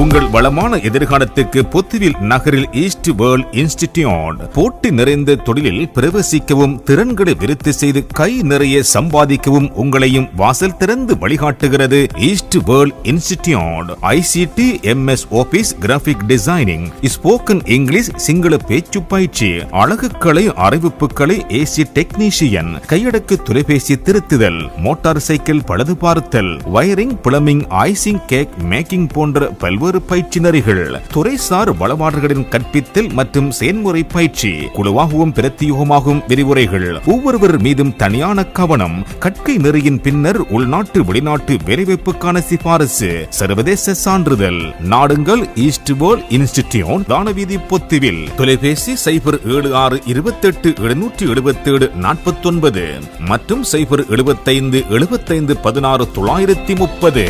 உங்கள் வளமான எதிர்காலத்துக்கு பொத்துவில் நகரில் ஈஸ்ட் வேர்ல்ட் இன்ஸ்டிடியூட் போட்டி நிறைந்த தொழிலில் பிரவேசிக்கவும் திறன்களை விருத்தி செய்து கை நிறைய சம்பாதிக்கவும் உங்களையும் வாசல் திறந்து வழிகாட்டுகிறது east world institute. ICT, MS office, graphic designing, spoken English, Sinhala பேச்சு பயிற்சி, அழகுக்கலை, அறிவிப்புக்கலை, AC டெக்னீஷியன், கையடக்கு தொலைபேசி திருத்துதல், மோட்டார் சைக்கிள் பழுது பார்த்தல், wiring, plumbing, icing, cake making போன்ற பல்வேறு பயிற்சி நெறிகள், துறைசார் வளவாளர்களின் கற்பித்தல் மற்றும் செயல்முறை பயிற்சி, குழுவாகவும் பிரத்தியோகமாகவும் விரிவுரைகள், ஒவ்வொருவர் மீதும் தனியான கவனம், கற்கை நெறியின் பின்னர் உள்நாட்டு வெளிநாட்டு வேலைவாய்ப்புக்கான சிபாரிசு, சர்வதேச சான்றிதழ். நாடுங்கள் ஈஸ்ட் வேர்ல்ட் இன்ஸ்டிடியூட், தானவீதி, பொத்துவில். தொலைபேசி 076 28 777 49 மற்றும் 075 75 16 930.